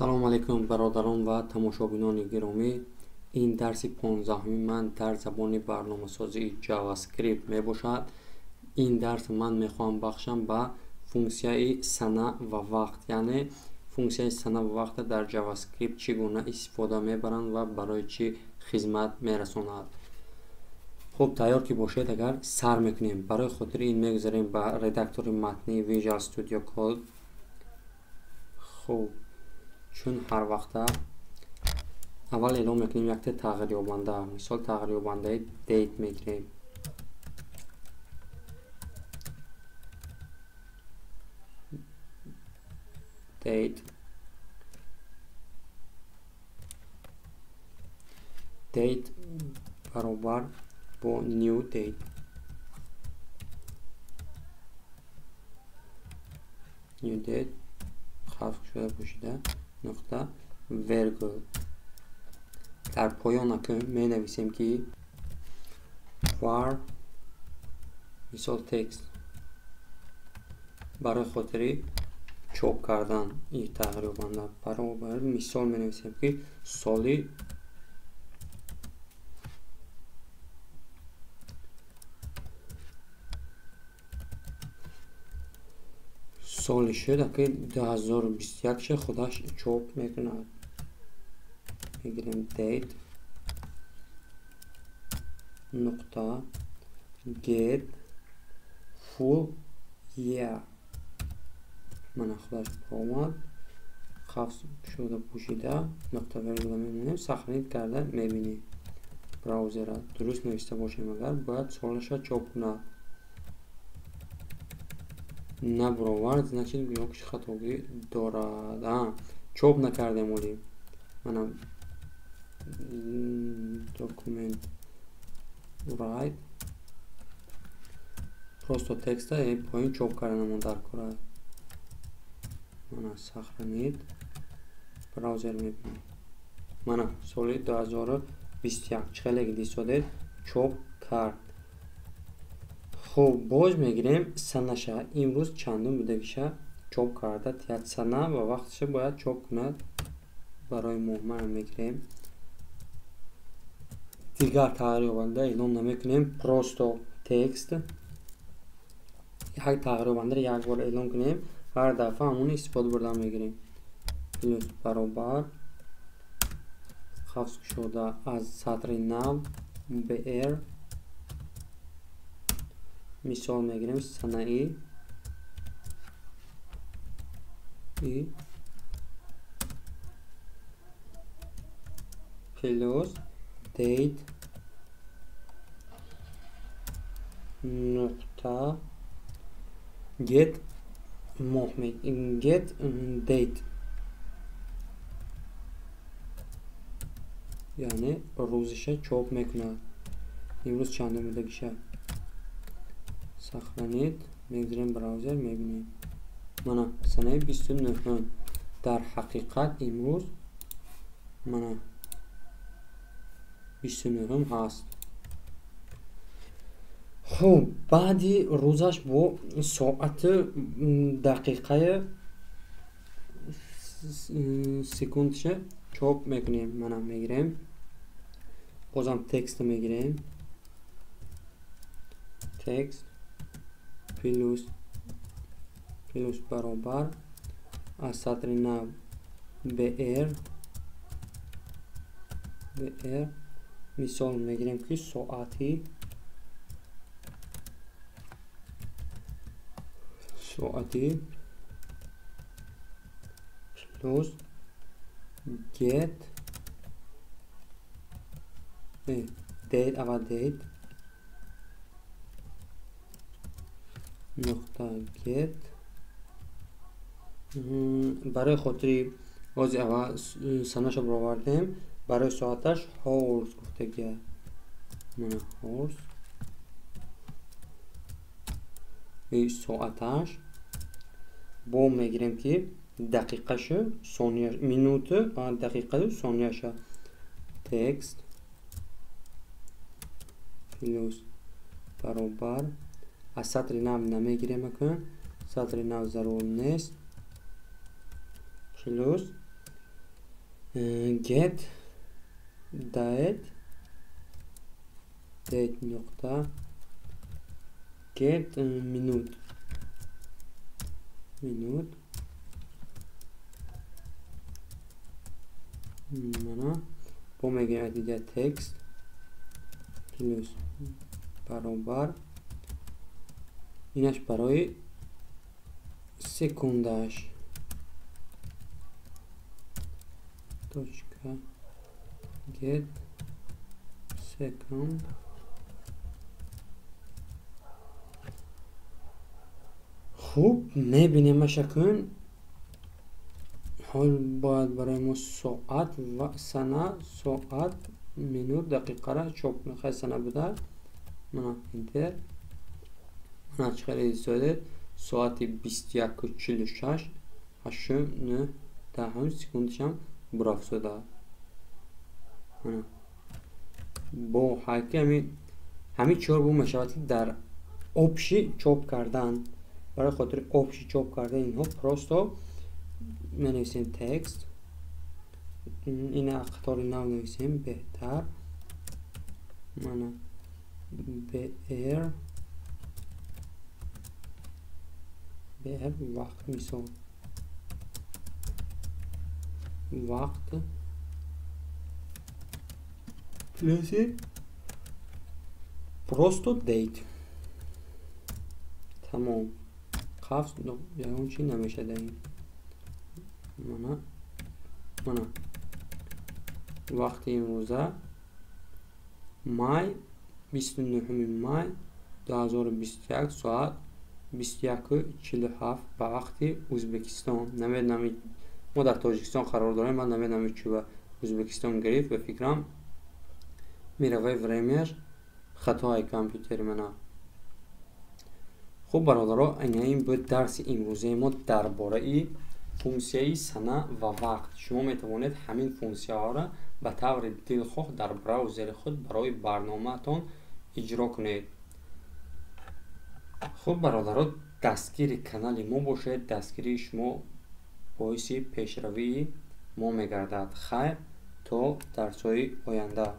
салому алайкум бародарон ва тамошобинони гиромӣ. Ин дарси 15-уми ман дар забони барномасозии JavaScript мебошад. Ин дарс ман мехоҳам бахшам ба функсияи сана ва вақт, яъне функсияи сана ва вақта дар JavaScript чӣ гуна истифода мебаранд ва барои чӣ хизмат мерасонад. хуб, тайёр ки бошед, агар сар мекунем. Барои хотири ин мегузарем ба редактори матни Visual Studio Code. хуб, чун ҳар вақта аввал эълон мекунем якта тағйирёбанда. Мисол тағйирёбандаи date мегирем. date баробар бо new date. new date хавф шуда бошида нуқта virgul. дар поён акун менависем ки var мисол text. барои хотири чоп кардан ин тағйирёбанда баробар мисол менависем ки соли соли шуда ки 2021 ша худаш чоп мекунад. мегирем date нуқта get full year. мана худаш омад. хавф шуда пӯшида нуқта виргула мебинем. сахранид карда мебинем. браузера дуруст нависта бошем, агар бояд солаша чоп кунад. набуровард, значит ёкиш хатогӣ дорад. чоп накардем оли. мана документ write просто текста поин чоп карданамон дар кора. мана сахранид браузер мебинем. мана соли 2021 чхелеги дистодед чоп кард. хуб, боз мегирем санаша. имрӯз чандум будагиша чоп карда. тият сана ва вақтша бояд чоп кунад. барои моҳ мана мегирем. дигар тағйирёбанда эълон намекунем. просто text. як тағйирёбандаро як бор эълон кунем. ҳар дафъа ҳамуни истифода бурда мегирем. плюс баробар хавф шуда аз сатри нав br мисол мегирем санаи плюс date нуқта get моҳ get date, яъне рӯзиша чоп мекунад. имрӯз чандум будагиша. сахранид мегзарем браузер мебинем. мана санаи 29. дар ҳақиқат имрӯз мана 29 ҳаст. хуб, баъди рӯзаш бо соати дақиқаи секундша чоп мекунем. мана мегирем. бозам текст мегирем. текст плюс баробар аз сатри нав br мисол мегирем ки соати плюс get date ава date нуқта get. барои хотири ози ава санаша баровардем. барои соаташ hours гуфтагия. мана hours соаташ бо мегирем ки дақиқашу сония минуту дақиқаю сонияша. text плюс баробар аз сатри нав намегирем акун. сатри нав зарур нест. плюс get date nokta get minut mana bu میگیم دیگه text plus برابر اینش برای سکونداش точка get second خوب میبینیم شکن حال باید برای ما ساعت و سنه ساعت minut دقیقه را çok میخوای سنه بوده mana enter mana çıkarıydı söyle saati 21:46 8 10 sekundşam buraf söyle mana bu hakemi همین چهار بو مشابهتی در opshi چوب کردن برای خاطر opshi چوب کردن اینها پروستو منویسیم تکست این اختاری نو نویسیم بهتر mana بر وقت misal وقت plus просто date tamam قفز یعنی اون چی نمیشه دهیم mana وقتی امروزه مای 29 مای 2021 ساعت 21:47 به وقت ازبکستان نمیدونم ما در تاجیکستان قرار داریم من نمیدونم چی به ازبکستان گرفت به فکرم میروه وریمش خطای کامپیوتر منه خب برادرها این بود درس امروزه ما درباره فونکسیای سنه و وقت شما میتوانید همین فونکسیه ها را به طور دلخواه در براوزر خود برای برنامه تان اجرا کنید خب برادرها دستگیر کانال ما باشید دستگیری شما باعث پیشروی ما میگردد خیر تا درس های آینده